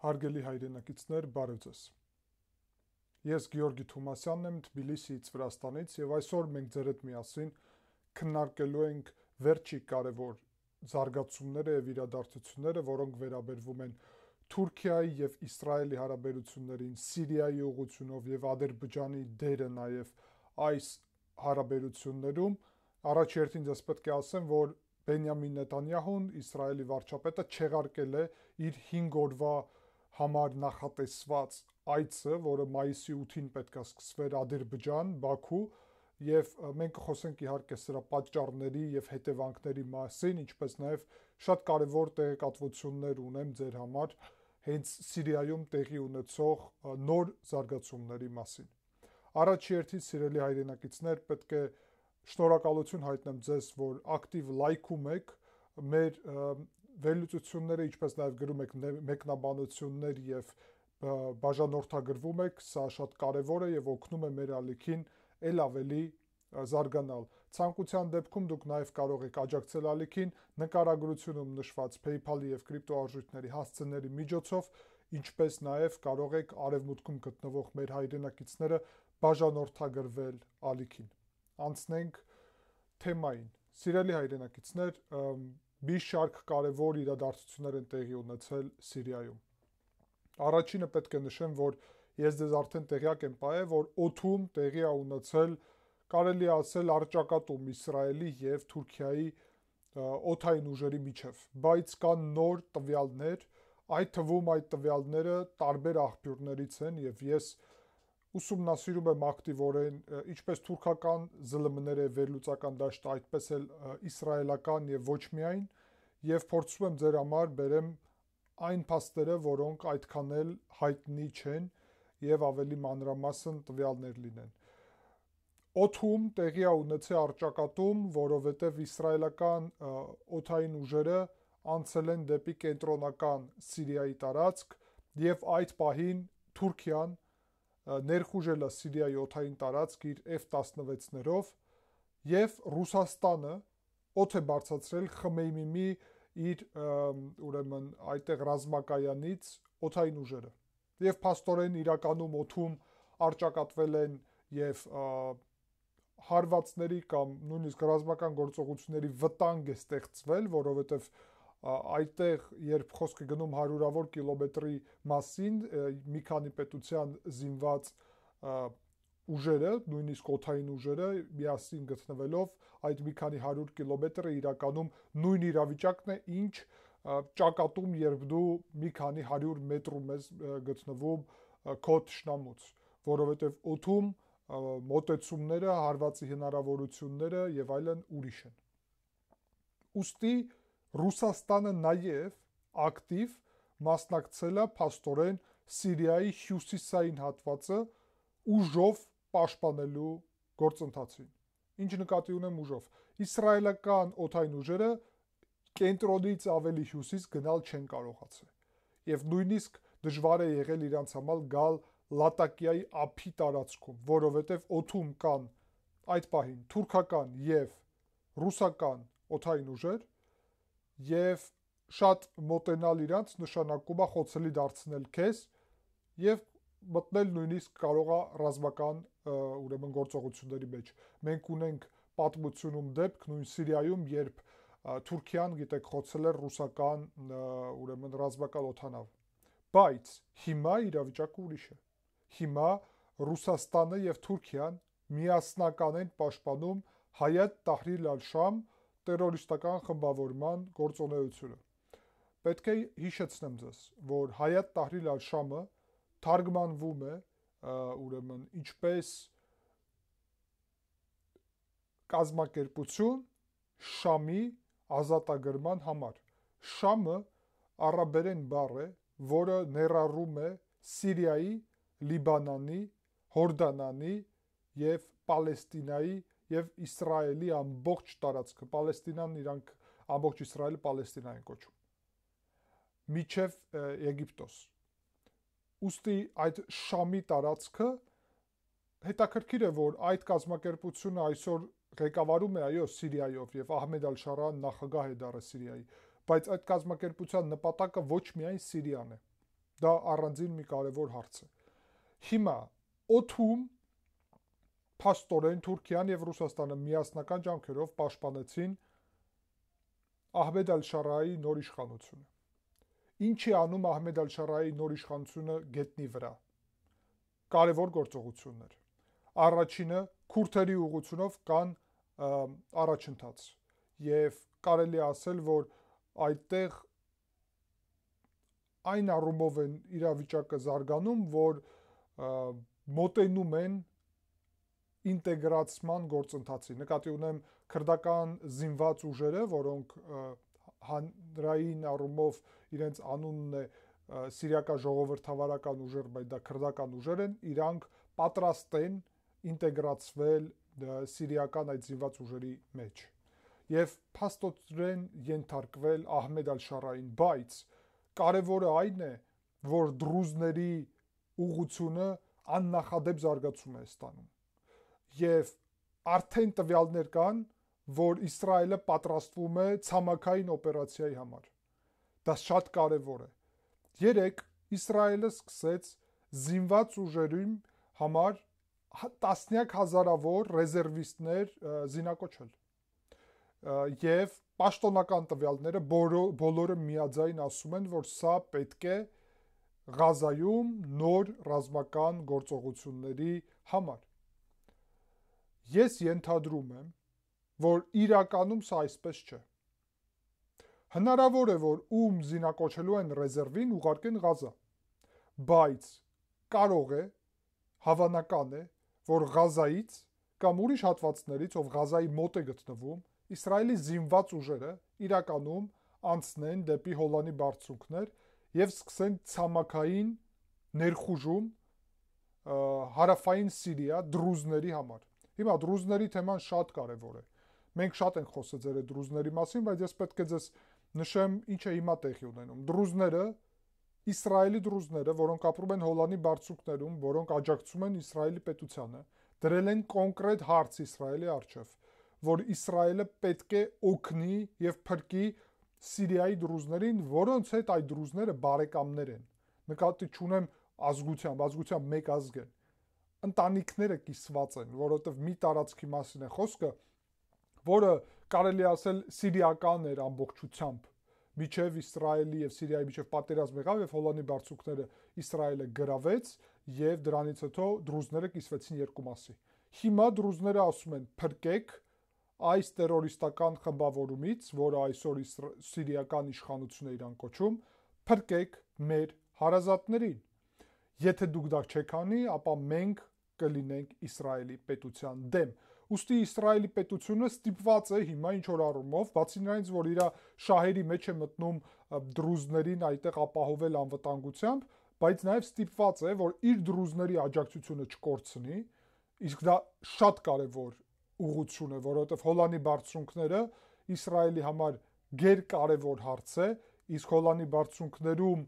Հարգելի հայրենակիցներ, բարև ձեզ։ Ես Գեորգի Թոմասյանն եմ Թբիլիսիից, Վրաստանից, եւ այսօր մենք ձեր հետ միասին քննարկելու ենք վերջի կարևոր զարգացումները եւ իրադարձությունները, որոնք վերաբերվում են Թուրքիայի եւ Իսրայելի հարաբերություններին, Սիրիայի ուղղությունով եւ Ադրբեջանի դերը նաեւ այս հարաբերություններում։ Առաջերտին ես պետք է ասեմ, որ Բենյամին Նեթանյահուն, Իսրայելի վարչապետը, չեղարկել է իր 5 օրվա համար նախատեսված այցը, որը մայիսի 8-ին պետք է սկսվեր Ադրբեջան, Բաքու, եւ մենք կխոսենք իհարկե սրա պատճառների եւ հետևանքների մասին, ինչպես նաեւ շատ կարեւոր տեղեկատվություններ ունեմ ձեր համար հենց Սիրիայում տեղի ունեցող նոր զարգացումների մասին։ Առաջերտին, սիրելի հայրենակիցներ, պետք է շնորհակալություն հայտնեմ ձեզ, որ ակտիվ լայքում եք մեր վերլուծությունները, ինչպես նաև գրում եք մեկնաբանություններ եւ բաժանորդագրվում եք, սա շատ կարեւոր է եւ օգնում է մեր ալիքին ել ավելի զարգանալ։ Ցանկության դեպքում դուք նաև կարող եք աջակցել ալիքին նկարագրությունում նշված PayPal-ի եւ կրիպտոարժույթների հասցեների միջոցով, ինչպես նաև կարող եք արևմուտքում գտնվող մեր հայրենակիցները բաժանորդագրվել ալիքին։ Անցնենք թեմային։ Սիրելի հայրենակիցներ, մի շարք կարևոր իրադարձություններ են տեղի ունեցել Սիրիայում։ Առաջինը պետք է նշեմ, որ ես ձեզ արդեն տեղյակ եմ եղել, որ օդում տեղի է ունեցել, կարելի է ասել, առճակատում Իսրայելի եւ Թուրքիայի օդային ուժերի միջև, բայց կան նոր տվյալներ, այդ թվում այդ տվյալները տարբեր աղբյուրներից են եւ ես ուսումնասիրում եմ ակտիվորեն ինչպես թուրքական ԶԼՄ-ները վերլուծական դաշտը, այդպես էլ իսրայելական եւ ոչ միայն, եւ փորձում եմ ձեր համար բերեմ այն փաստերը, որոնք այդքան էլ հայտնի չեն եւ ավելի մանրամասն տվյալներ լինեն։ Օդում տեղի է ունեցել առճակատում, որովհետեւ իսրայելական օդային ուժերը անցել են դեպի կենտրոնական Սիրիայի տարածք եւ այդ պահին Թուրքիան ներխուժել է Սիրիայի օդային տարածք իր F-16-ներով եւ Ռուսաստանը օդ է բարձրացրել Խմեյմիմի իր ուրեմն այդտեղ ռազմակայանից օդային ուժերը եւ փաստորեն իրականում օդում առճակատվել են եւ հարվածների կամ նույնիսկ ռազմական գործողությունների վտանգ է ստեղծվել, որովհետեւ այդտեղ երբ խոսք է գնում հարյուրավոր կիլոմետրի մասին, մի քանի պետության զինված ուժերը, նույնիսկ օդային ուժերը միասին գտնվելով այդ մի քանի 100 կիլոմետրը իրականում նույն իրավիճակն է, ինչ ճակատում, երբ դու մի քանի 100 մետրում ես գտնվում քո թշնամուց, որովհետև օդում մոտեցումները, հարվածի հնարավորությունները եւ այլն ուրիշ են։ Ուստի Ռուսաստանը նաեւ ակտիվ մասնակցել է փաստորեն Սիրիայի հյուսիսային հատվածը ուժով պաշտպանելու գործընթացին։ Ինչ նկատի ունեմ ուժով։ Իսրայելական օդային ուժերը կենտրոնից ավելի հյուսիս գնալ չեն կարողացել։ Եվ նույնիսկ դժվար է եղել իրանց համար գալ Լատակիայի ափի տարածքում, որովհետև օդում կան այդ պահին թուրքական եւ ռուսական օդային ուժեր եւ շատ մոտենալ իրանց նշանակում է խոցելի դարձնել քեզ եւ մտնել նույնիսկ կարող է ռազմական ուրեմն գործողությունների մեջ։ Մենք ունենք պատմությունում դեպք նույն Սիրիայում, երբ Թուրքիան, գիտեք, խոցել էր ռուսական ուրեմն ռազմական օդանավ։ Բայց հիմա իրավիճակը ուրիշ է։ Հիմա Ռուսաստանը եւ Թուրքիան միասնական են պաշտպանում Հայաթ Թահրիր ալ-Շամ տերորիստական խմբավորման գործունեությունը։ Պետք է հիշեցնեմ ձեզ, որ Հայաթ Թահրիր ալ-Շամը թարգմանվում է ուրեմն ինչպես կազմակերպություն Շամի ազատագրման համար։ Շամը արաբերեն բառ է, որը ներառում է Սիրիայի, Լիբանանի, Հորդանանի եւ Պալեստինայի եւ Իսրայելի ամբողջ տարածքը։ Պալեստինան իրանք ամբողջ Իսրայելը Պալեստինա են կոչում։ Միջև Եգիպտոս։ Ուստի այդ Շամի տարածքը հետաքրքիր է, որ այդ կազմակերպությունը այսօր ղեկավարում է այո Սիրիայով եւ Ահմեդ ալ-Շարան նախագահ է դառել Սիրիայի, բայց այդ կազմակերպության նպատակը ոչ միայն Սիրիան է։ Դա առանձին մի կարևոր հարց է։ Հիմա օդում փաստորեն Թուրքիան եւ Ռուսաստանը միասնական ջանքերով պաշտպանեցին Ահմեդ Ալ-Շարայի նոր իշխանությունը։ Ինչ է անում Ահմեդ Ալ-Շարայի նոր իշխանությունը գետնի վրա։ Կարևոր գործողություններ։ Առաջինը քուրդերի ուղղությունով կան առաջընթաց եւ կարելի ասել, որ այդտեղ այն առումով են իրավիճակը զարգանում, որ մոտենում են ինտեգրացման գործընթացի։ Նկատի ունեմ քրդական զինված ուժերը, որոնք հանրային առումով իրենց անունն է սիրիական ժողովրդավարական ուժեր, բայց դա քրդական ուժեր են, իրանք պատրաստ են ինտեգրացվել սիրիական այդ զինված ուժերի մեջ եւ փաստորեն ենթարկվել Ահմեդ Ալ-Շարային, բայց կարևորը այն է, որ դրուզների ուղղությունը աննախադեպ զարգացում է ստանում եւ արդեն տվյալներ կան, որ Իսրայելը պատրաստվում է ցամաքային օպերացիայի համար։ Դա շատ կարևոր է։ Երեք Իսրայելը սկսեց զինված ուժերի համար տասնյակ հազարավոր ռեզերվիստներ զինակոչել։ Եվ պաշտոնական տվյալները բոլորը միաձայն ասում են, որ սա պետք է Ղազայում նոր ռազմական գործողությունների համար։ Ես ենթադրում եմ, որ իրականում սա այսպես չէ։ Հնարավոր է, որ ում զինակոչելու են ռեզերվին ուղարկեն Ղազա, բայց կարող է, հավանական է, որ Ղազայից կամ ուրիշ հատվածներից, ով Ղազայի մոտ է գտնվում, Իսրայելի զինված ուժերը իրականում անցնեն դեպի Հոլանի բարձունքներ եւ սկսեն ցամաքային ներխուժում հարավային Սիրիա դրուզների համար։ Հիմա դրուզների թեման շատ կարևոր է։ Մենք շատ ենք խոսել ձեր դրուզների մասին, բայց ես պետք է ձեզ նշեմ ինչ է հիմա տեղի ունենում։ Դրուզները, Իսրայելի դրուզները, որոնք ապրում են Հոլանի բարձունքներում, որոնք աջակցում են Իսրայելի պետությանը, դրել են կոնկրետ հարց Իսրայելի առջև, որ Իսրայելը պետք է օգնի եւ փրկի Սիրիայի դրուզներին, որոնց հետ այդ դրուզները բարեկամներ են։ Նկատի չունեմ ազգությամբ մեկ ազգ են։ Ընտանիքները կիսված են, որովհետեւ մի տարածքի մասին է խոսքը, որը կարելի ասել սիրիական էր ամբողջությամբ, միջև Իսրայելի եւ Սիրիայի միջև պատերազմ եղավ եւ Հոլանի բարձունքները Իսրայելը գրավեց եւ դրանից հետո դրուզները կիսվեցին երկու մասի։ Հիմա դրուզները ասում են փրկեք այս տերորիստական խմբավորումից, որը այսօր սիրիական իշխանությունը իրան կոչում, փրկեք մեր հարազատներին։ Եթե դուք դա չեք անի, ապա մենք կլինենք Իսրայելի պետության դեմ։ Ուստի Իսրայելի պետությունը ստիպված է հիմա ինչ-որ առումով, բացի նրանից, որ իր շահերի մեջ է մտնում դրուզներին այդտեղ ապահովել անվտանգությամբ, բայց նաև ստիպված է, որ իր դրուզների աջակցությունը չկորցնի, իսկ դա շատ կարևոր ուղղություն է, որովհետև Հոլանի բարձունքները Իսրայելի համար գերկարևոր հարց է, իսկ Հոլանի բարձունքներում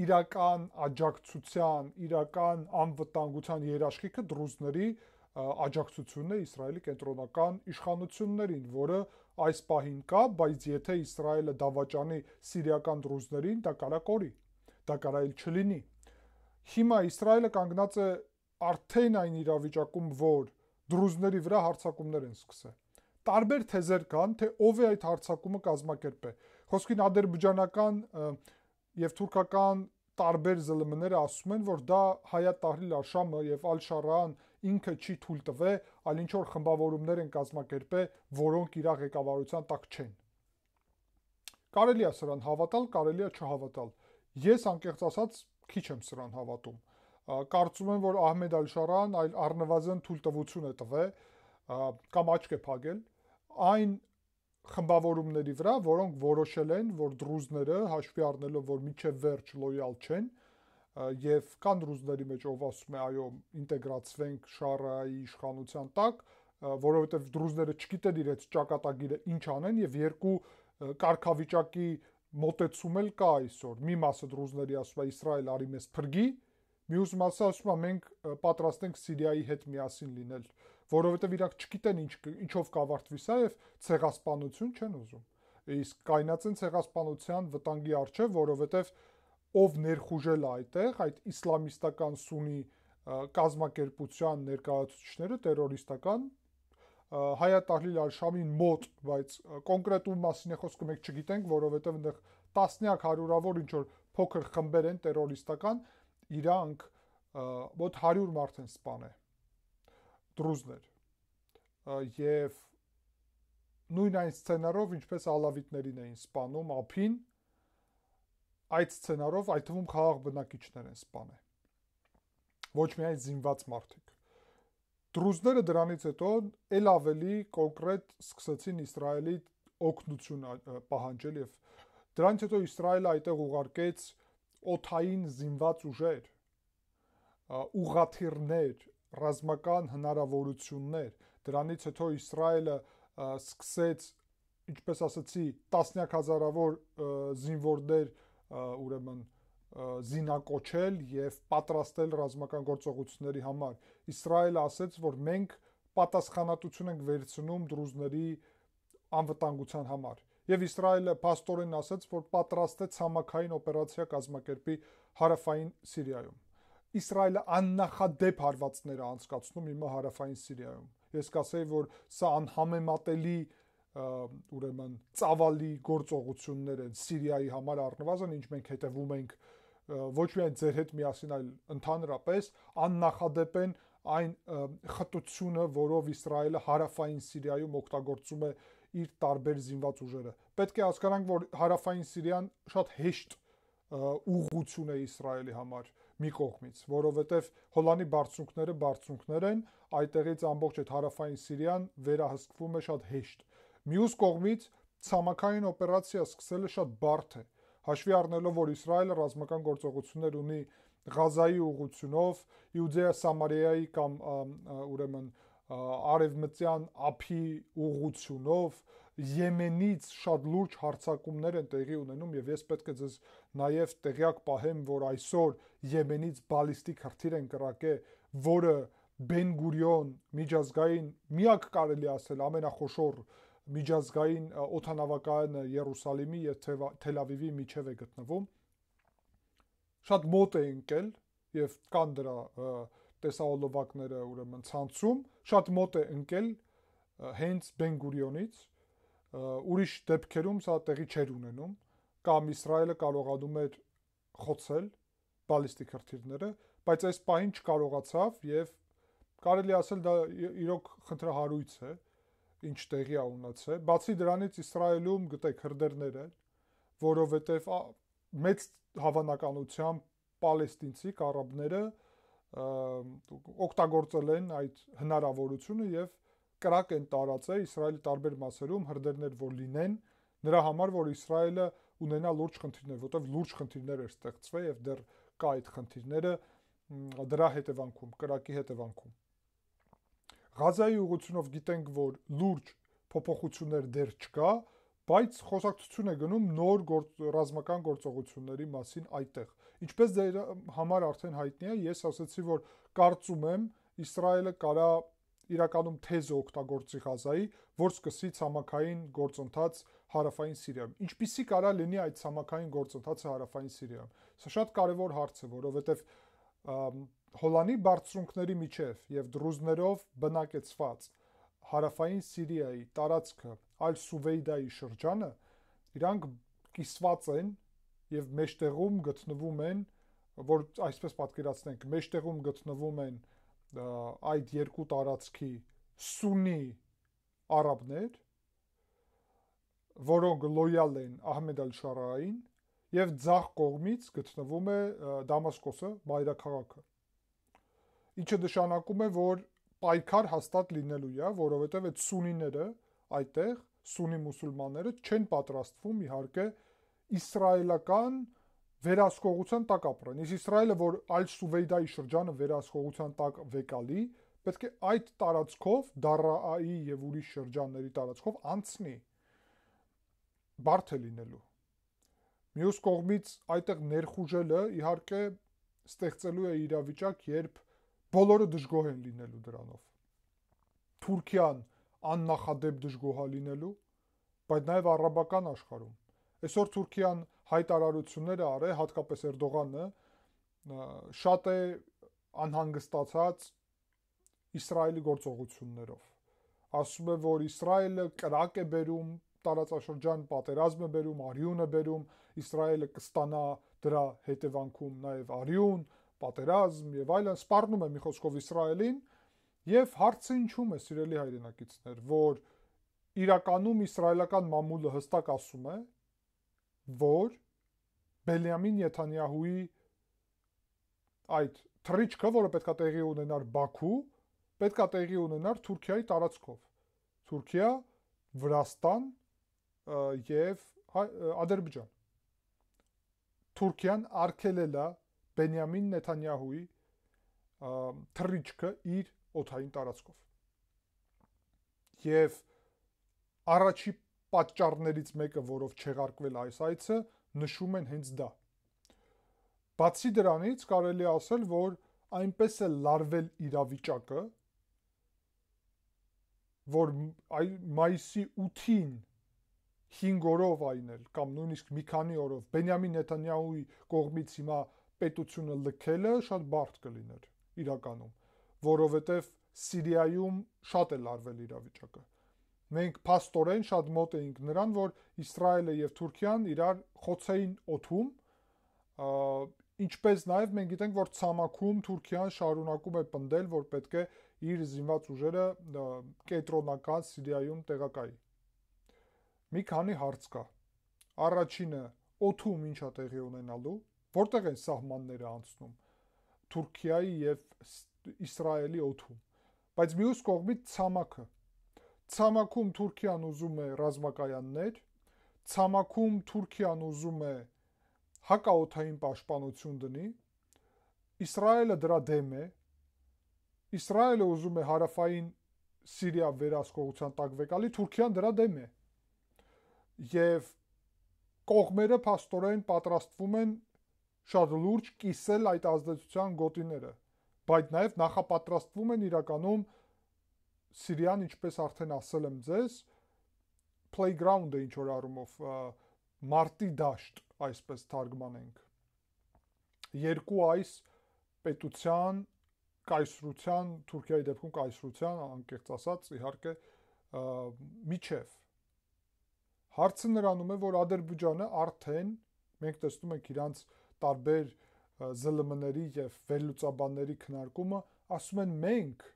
իրական աջակցության, իրական անվտանգության երաշխիքը դրուզների աջակցությունն է Իսրայելի կենտրոնական իշխանություններին, որը այս պահին կա, բայց եթե Իսրայելը դավաճանի սիրիական դրուզներին, դա կարա կորի, դա կարա էլ չլինի։ Հիմա Իսրայելը կանգնած է արդեն այն իրավիճակում, որ դրուզների վրա հարձակումներ են սկսել։ Տարբեր թեզեր կան, թե ով է այդ հարձակումը կազմակերպել։ Խոսքին ադրբեջանական եւ թուրքական տարբեր ԶԼՄ-ները ասում են, որ դա Հայաթ Տահրիր Ալ-Շամը եւ Ալ-Շարան ինքը չի թույլ տվել, այլ ինչ որ խմբավորումներ են կազմակերպել, որոնք իր ղեկավարության տակ չեն։ Կարելի է սրան հավատալ, կարելի է չհավատալ։ Ես անկեղծ ասած քիչ եմ սրան հավատում։ Կարծում եմ, որ Ահմեդ Ալ-Շարան այլ առնվազն թույլտվություն է տվել կամ աչք է փակել այն խմբավորումների վրա, որոնք որոշել են, որ դրուզները հաշվի առնելով, որ միջև վերջ լոյալ չեն, եւ կան դրուզների մեջ, ով ասում է, այո, ինտեգրացվենք Շարայի իշխանության տակ, որովհետեւ դրուզները չգիտեն իրենց ճակատագիրը ինչ անեն եւ երկու կարգավիճակի մոտեցում էլ կա այսօր։ Մի մասը դրուզների ասում է Իսրայել արի մեզ փրկի, մյուս մասը ասում է մենք պատրաստ ենք Սիրիայի հետ միասին լինել, որովհետեւ իրանք չգիտեն ինչով կավարտվի սա եւ ցեղասպանություն չեն ուզում։ Իսկ կայնած են ցեղասպանության վտանգի առջև, որովհետեւ ով ներխուժել է այդտեղ, այդ իսլամիստական սունի կազմակերպության ներկայացուցիչները, տերորիստական, Հայատ Տահլիլ Ալ-Շամին մոտ, բայց կոնկրետ ում մասին է խոսքը մենք չգիտենք, որովհետև այնտեղ տասնյակ հարյուրավոր ինչ որ փոքր խմբեր են տերորիստական, իրանք մոտ 100 մարդ են սպանել, դրուզներ, եւ նույն այն սցենարով, ինչպես ալավիտներին էին սպանում ափին, այդ սցենարով այդ թվում խաղաղ բնակիչներ են սպանել, ոչ միայն զինված մարդիկ։ Դրուզները դրանից հետո ել ավելի կոնկրետ սկսեցին Իսրայելի օգնություն պահանջել եւ դրանից հետո Իսրայելը այդտեղ ուղարկեց օթային զինված ուժեր, ուղղաթիռներ, ռազմական հնարավորություններ, դրանից հետո Իսրայելը սկսեց, ինչպես ասացի, տասնյակ հազարավոր զինվորներ ուրեմն զինակոչել եւ պատրաստել ռազմական գործողությունների համար։ Իսրայելը ասաց, որ մենք պատասխանատվություն ենք վերցնում դրուզների անվտանգության համար։ Եվ Իսրայելը փաստորեն ասաց, որ պատրաստ է ցամաքային օպերացիա կազմակերպի հարավային Սիրիայում։ Իսրայելը աննախադեպ հարվածներ է անցկացնում հիմա հարավային Սիրիայում։ Ես կասեի, որ սա անհամեմատելի ուրեմն ծավալի գործողություններ են Սիրիայի համար առնվազն, ինչ մենք հետևում ենք ոչ միայն ձեր հետ միասին, այլ ընդհանրապես աննախադեպ են այն խտությունը, որով Իսրայելը հարավային Սիրիայում օգտագործում է իր տարբեր զինված ուժերը։ Պետք է հասկանանք, որ հարավային Սիրիան շատ հեշտ ուղղություն է Իսրայելի համար մի կողմից, որովհետև Հոլանի բարձունքներ են, այդտեղից ամբողջ այդ հարավային Սիրիան վերահսկվում է շատ հեշտ։ Մյուս կողմից ցամաքային օպերացիա սկսելը շատ բարդ է, հաշվի առնելով, որ Իսրայելը ռազմական գործողություններ ունի Ղազայի ուղղությունով, Իուդեա Սամարիայի կամ ուրեմն արևմտյան ափի ուղղությունով, Եմենից շատ լուրջ հարձակումներ են տեղի ունենում եւ ես պետք է ձեզ նաեւ տեղյակ պահեմ, որ այսօր Եմենից բալիստիկ հրթիռ են կրակել, որը Բեն Գուրիոն միջազգային միակ կարելի ասել ամենախոշոր միջազգային օդանավակայանը Երուսալեմի եւ Թել Ավիվի միջև է գտնվում։ Շատ մոտ է ընկել եւ կան դրա տեսահոլովակները ուրեմն ցանցում, շատ մոտ է ընկել հենց Բեն Գուրիոնից, ուրիշ դեպքերում սա տեղի չէր ունենում, կամ Իսրայելը կարողանում էր խոցել բալիստիկ հրթիռները, բայց այս պահին չկարողացավ եւ կարելի ասել դա իրոք խնդրահարույց է, ինչ տեղի է ունեցել։ Բացի դրանից Իսրայելում գտեք հրդեհներ են, որովհետև մեծ հավանականությամբ պալեստինցի արաբները օգտագործել են այդ հնարավորությունը եւ կրակ են տարածել Իսրայելի տարբեր մասերում հրդեհներ որ լինեն, նրա համար որ Իսրայելը ունենա լուրջ խնդիրներ, որտեղ լուրջ խնդիրներ էր ստեղծվել եւ դեռ կա այդ խնդիրները դրա հետևանքում, կրակի հետևանքում։ Ղազայի ուղղությունով գիտենք, որ լուրջ փոփոխություններ դեռ չկա, բայց խոսակցություն է գնում նոր ռազմական գործողությունների մասին այդտեղ։ Ինչպես ձեր համար արդեն հայտնի է, ես ասացի, որ կարծում եմ Իսրայելը կարա իրականում թեզը օգտագործի Ղազայի, որ սկսի ցամաքային գործընթաց հարավային Սիրիայում։ Ինչպիսի կարա լինի այդ ցամաքային գործընթացը հարավային Սիրիայում։ Սա շատ կարևոր հարց է, որովհետև Հոլանի բարձունքների միջև եւ դրուզներով բնակեցված հարավային Սիրիայի տարածքը, Ալ-Սուվեյդայի շրջանը, իրանք կիսված են եւ մեջտեղում գտնվում են, որ այսպես պատկերացնենք, մեջտեղում գտնվում են այդ երկու տարածքի սուննի արաբներ, որոնք լոյալ են Ահմեդ Ալ-Շարային եւ ձախ կողմից գտնվում է Դամասկոսը, մայրաքաղաքը։ Ինչը նշանակում է, որ պայքար հաստատ լինելու է, որովհետև այդ սունիները այդտեղ, սունի մուսուլմանները չեն պատրաստվում իհարկե իսրայելական վերահսկողության տակ ապրեն։ Իսկ Իսրայելը, որ Ալ-Սուվեյդայի շրջանը վերահսկողության տակ վեկալի, պետք է այդ տարածքով, Դարայի եւ ուրիշ շրջանների տարածքով անցնի։ Բարդ է լինելու։ Մյուս կողմից այդտեղ ներխուժելը իհարկե ստեղծելու է իրավիճակ, երբ բոլորը դժգոհ են լինելու դրանով։ Թուրքիան աննախադեպ դժգոհ է լինելու, բայց նաև արաբական աշխարհում։ Այսօր Թուրքիան հայտարարություններ արել, հատկապես Էրդողանը, շատ է անհանգստացած Իսրայելի գործողություններով։ Ասում է, որ Իսրայելը կրակ է բերում տարածաշրջան, պատերազմ է բերում, արյուն է բերում, Իսրայելը կստանա դրա հետևանքում նաև արյուն, պատերազմ եւ այլն, սպառնում է մի խոսքով Իսրայելին, եւ հարցը ինչու՞մ է, սիրելի հայրենակիցներ, որ իրականում իսրայելական մամուլը հստակ ասում է, որ Բենյամին Նեթանյահուի այդ թռիչքը, որը պետքա տեղի ունենար Բաքու, պետքա տեղի ունենար Թուրքիայի տարածքով։ Թուրքիա, Վրաստան եւ Ադրբեջան։ Թուրքիան արգելել է Բենյամին Նեթանյահուի թռիչքը իր օդային տարածքով։ Եվ առաջի պատճառներից մեկը, որով չեղարկվել այս այցը, նշում են հենց դա։ Բացի դրանից կարելի է ասել, որ այնպես է լարվել իրավիճակը, որ մայիսի 8-ին 5 օրով այնել կամ նույնիսկ մի քանի օրով Բենյամին Նեթանյահուի կողմից հիմա պետությունը լքելը շատ բարդ կլիներ իրականում, որովհետև Սիրիայում շատ է լարվել իրավիճակը։ Մենք փաստորեն շատ մոտ էինք նրան, որ Իսրայելը եւ Թուրքիան իրար խոցեին օդում, ինչպես նաև մենք գիտենք, որ ցամաքում Թուրքիան շարունակում է պնդել, որ պետք է իր զինված ուժերը կենտրոնական Սիրիայում տեղակայի։ Մի քանի հարց կա։ Առաջինը, օդում ինչ է տեղի ունենալու, որտեղ են սահմանները անցնում Թուրքիայի եւ Իսրայելի օդում։ Բայց մյուս կողմից ցամաքը։ Ցամաքում Թուրքիան ուզում է ռազմակայաններ, ցամաքում Թուրքիան ուզում է հակաօդային պաշտպանություն դնի, Իսրայելը դրա դեմ է, Իսրայելը ուզում է հարավային Սիրիա վերահսկողության տակ վեկալի, Թուրքիան դրա դեմ է։ Եվ կողմերը փաստորեն պատրաստվում են շատ լուրջ կիսել այդ ազդեցության գոտիները, բայց նաև նախապատրաստվում են իրականում Սիրիան, ինչպես արդեն ասել եմ ձեզ, playground-ը ինչ որ առումով մարտի դաշտ, այսպես թարգմանենք։ Երկու այս պետության կայսրության, Թուրքիայի դեպքում կայսրության, անկեղծ ասած, իհարկե միջև։ Հարցը նրանում է, որ Ադրբեջանը արդեն, մենք տեսնում ենք իրանց տարբեր ԶԼՄ-ների եւ վերլուծաբանների քննարկումը, ասում են մենք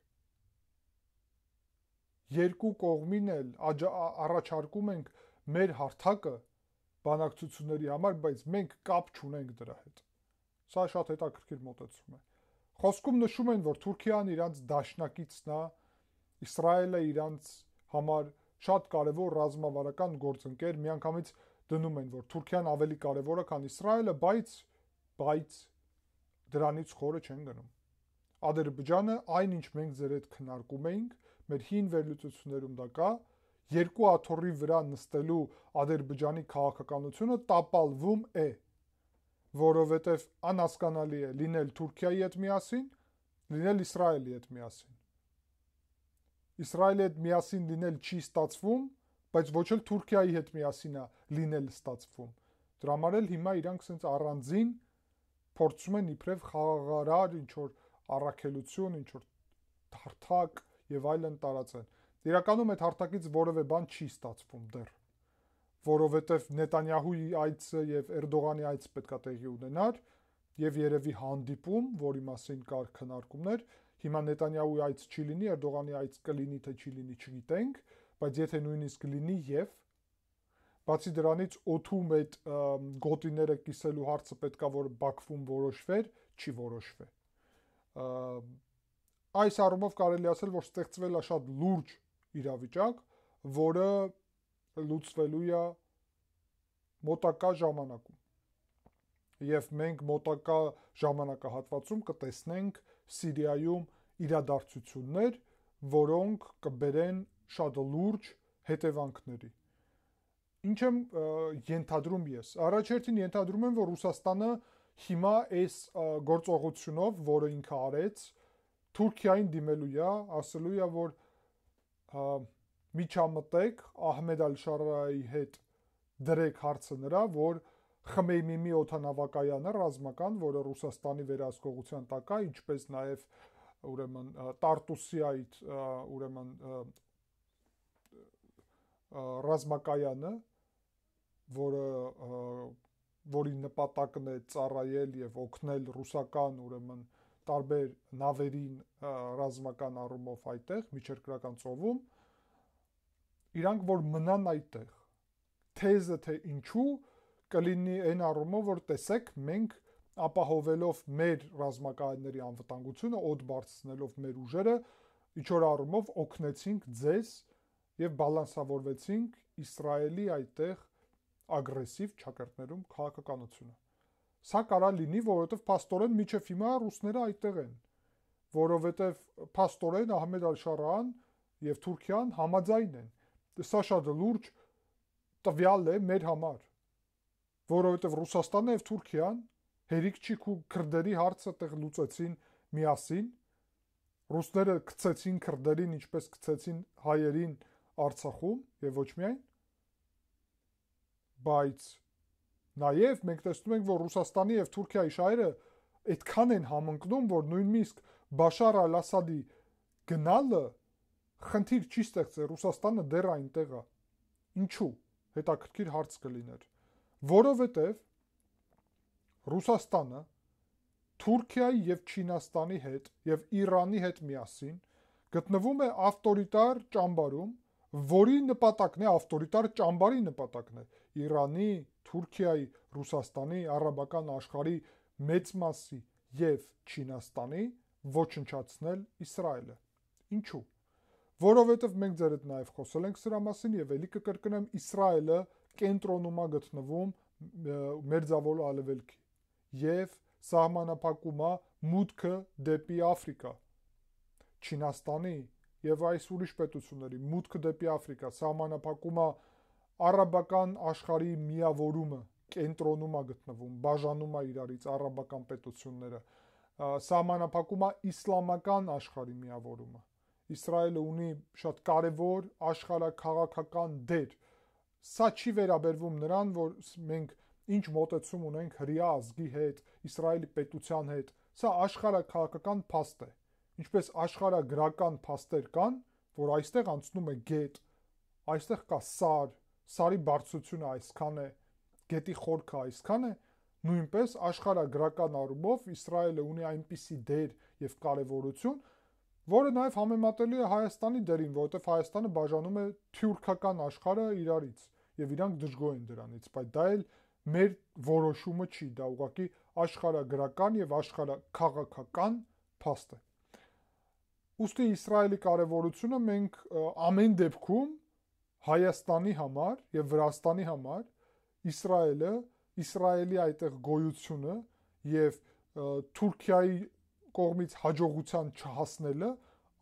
երկու կողմին էլ առաջարկում ենք մեր հարթակը բանակցությունների համար, բայց մենք կապ չունենք դրա հետ։ Սա շատ հետաքրքիր մոտեցում է։ Խոսքում նշում են, որ Թուրքիան իրանց դաշնակիցն է, Իսրայելը իրանց համար շատ կարևոր ռազմավարական գործընկեր, միանգամից դնում են, որ Թուրքիան ավելի կարևոր է, քան Իսրայելը, բայց դրանից խորը չեն գնում։ Ադրբեջանը, այնինչ մենք ձեր հետ քննարկում էինք, մեր հին վերլուծություններում դա կա, երկու աթոռի վրա նստելու Ադրբեջանի քաղաքականությունը տապալվում է, որովհետև անհասկանալի է լինել Թուրքիայի հետ միասին, լինել Իսրայելի հետ միասին։ Իսրայելի հետ միասին լինել չի ստացվում, բայց ոչ էլ Թուրքիայի հետ միասին է լինել ստացվում։ Դրա համար էլ հիմա իրանք սենց առանձին փորձում են իբրև խաղաղարար ինչ-որ առաքելություն, ինչ-որ հարթակ եւ այլն տարածեն։ Իրականում այդ հարթակից որևէ բան չի ստացվում դեռ, որովհետև Նետանյահուի այցը եւ Էրդողանի այցը պետքա տեղի ունենար եւ երևի հանդիպում, որի մասին կար քննարկումներ, հիմա Նետանյահուի այց չի լինի, Էրդողանի այց կլինի թե չի լինի, չգիտենք, բայց եթե նույնիսկ լինի եւ բացի դրանից օդում այդ գոտիները կիսելու հարցը պետքա որ Բաքվում որոշվեր, չի որոշվի։ Այս առումով կարելի ասել, որ ստեղծվել է շատ լուրջ իրավիճակ, որը լուծվելու է մոտակա ժամանակում։ Եվ մենք մոտակա ժամանակահատվածում կտեսնենք Սիրիայում իրադարձություններ, որոնք կբերեն շատ լուրջ հետևանքների։ Ինչ եմ ենթադրում ես։ Առաջերտին ենթադրում եմ, որ Ռուսաստանը հիմա այս գործողությունով, որը ինքը արեց, Թուրքիային դիմելու է, ասելու է, որ միջամտեք Ահմեդ Ալ-Շարայի հետ դրեք հարցը նրա, որ Խմեյմիմի օդանավակայանը ռազմական, որը Ռուսաստանի վերահսկողության տակ է, ինչպես նաև ուրեմն Տարտուսի այդ ուրեմն ռազմակայանը, որի նպատակն է ծառայել եւ օգնել ռուսական ուրեմն տարբեր նավերին ռազմական առումով այդտեղ միջերկրական ծովում, իրանք որ մնան այդտեղ։ Թեզը թե ինչու կլինի այն առումով, որ տեսեք, մենք ապահովելով մեր ռազմակայանների անվտանգությունը, օդ բարձրացնելով մեր ուժերը, ինչ որ առումով օգնեցինք ձեզ եւ բալանսավորվեցինք Իսրայելի այդտեղ ագրեսիվ ճակերտներում քաղաքականությունը։ Սա կարա լինի, որովհետեւ փաստորեն միջև հիմա ռուսները այդտեղ են, որովհետեւ փաստորեն Ահմեդ Ալ-Շարան եւ Թուրքիան համաձայն են։ Սա շատ լուրջ տվյալ է մեր համար, որովհետեւ Ռուսաստանը եւ Թուրքիան հերիք չի ու քրդերի հարցը տեղ լուծեցին միասին, ռուսները գցեցին քրդերին, ինչպես գցեցին հայերին Արցախում եւ ոչ միայն, բայց նաեւ մենք տեսնում ենք, որ Ռուսաստանի եւ Թուրքիայի շահերը այդքան են համընկնում, որ նույնիսկ Բաշար Ալ-Ասադի գնալը խնդիր չի ստեղծել, Ռուսաստանը դեռ այնտեղ է։ Ինչու՞։ Հետաքրքիր հարց կլիներ։ Որովհետեւ Ռուսաստանը Թուրքիայի եւ Չինաստանի հետ եւ Իրանի հետ միասին գտնվում է ավտորիտար ճամբարում, որի նպատակն է ավտորիտար ճամբարի նպատակն է Իրանի, Թուրքիայի, Ռուսաստանի, արաբական աշխարհի մեծ մասի եւ Չինաստանի ոչնչացնել Իսրայելը։ Ինչու՞։ Որովհետեւ մենք ձեր հետ նաեւ խոսել ենք սրա մասին եւ ելի կկրկնեմ, Իսրայելը կենտրոնում է գտնվում Մերձավոր Արևելքի եւ սահմանափակում է մուտքը դեպի Աֆրիկա։ Չինաստանի եւ այս ուրիշ պետությունների մուտքը դեպի Աֆրիկա սահմանափակում է արաբական աշխարհի միավորումը, կենտրոնում է գտնվում, բաժանում է իրարից արաբական պետությունները, սահմանափակում է իսլամական աշխարհի միավորումը։ Իսրայելը ունի շատ կարևոր աշխարհաքաղաքական դեր։ Սա չի վերաբերվում նրան, որ մենք ինչ մոտեցում ունենք հրեա ազգի հետ, Իսրայելի պետության հետ, սա աշխարհաքաղաքական փաստ է։ Ինչպես աշխարհագրական փաստեր կան, որ այստեղ անցնում է գետ, այստեղ կա սար, սարի բարձրությունը այսքան է, գետի խորքը այսքան է, նույնպես աշխարհագրական առումով Իսրայելը ունի այնպիսի դեր եւ կարեւորություն, որը նաեւ համեմատելի է Հայաստանի դերին, որովհետեւ Հայաստանը բաժանում է թյուրքական աշխարհը իրարից եւ իրանք դժգոհ են դրանից, բայց դա էլ մեր որոշումը չի, դա ուղղակի աշխարհագրական եւ աշխարհաքաղաքական փաստ է։ Ուստի Իսրայելի կարևորությունը մենք ամեն դեպքում Հայաստանի համար եւ Վրաստանի համար Իսրայելը, Իսրայելի այդտեղ գոյությունը եւ Թուրքիայի կողմից հաջողության չհասնելը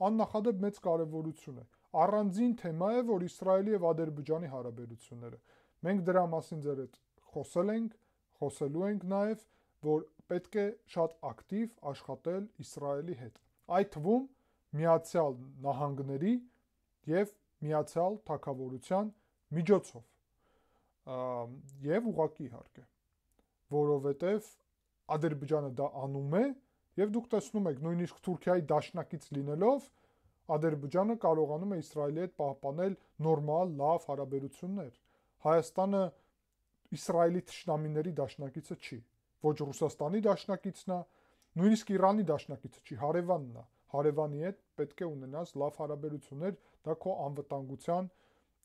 աննախադեպ մեծ կարևորություն է։ Առանձին թեմա է, որ Իսրայելի եւ Ադրբեջանի հարաբերությունները։ Մենք դրա մասին ձեր հետ խոսել ենք, խոսելու ենք նաեւ, որ պետք է շատ ակտիվ աշխատել Իսրայելի հետ։ Այդ թվում Միացյալ Նահանգների եւ Միացյալ Թագավորության միջոցով եւ ուղղակի իհարկե, որովհետեւ Ադրբեջանը դա անում է եւ դուք տեսնում եք, նույնիսկ Թուրքիայի դաշնակից լինելով Ադրբեջանը կարողանում է Իսրայելի հետ պահպանել նորմալ, լավ հարաբերություններ։ Հայաստանը Իսրայելի թշնամիների դաշնակիցը չի, ոչ Ռուսաստանի դաշնակիցն է, նույնիսկ Իրանի դաշնակիցը չի, հարևանն է։ Հարևանի հետ պետք է ունենաս լավ հարաբերություններ, դա քո անվտանգության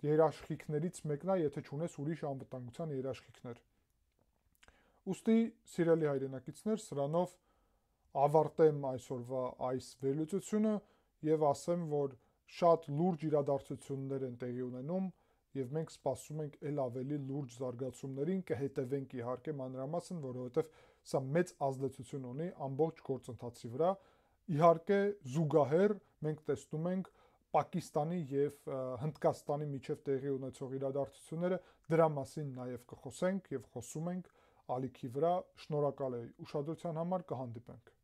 երաշխիքներից մեկն է, եթե չունես ուրիշ անվտանգության երաշխիքներ։ Ուստի, սիրելի հայրենակիցներ, սրանով ավարտեմ այսօրվա այս վերլուծությունը եւ ասեմ, որ շատ լուրջ իրադարձություններ են տեղի ունենում եւ մենք սպասում ենք ել ավելի լուրջ զարգացումներին, կհետևենք իհարկե մանրամասն, որովհետեւ սա մեծ ազդեցություն ունի ամբողջ գործընթացի վրա։ Իհարկե զուգահեռ մենք տեսնում ենք Պակիստանի եւ Հնդկաստանի միջև տեղի ունեցող իրադարձությունները, դրա մասին նաեւ կխոսենք եւ խոսում ենք ալիքի վրա։ Շնորհակալ եմ ուշադրության համար, կհանդիպենք։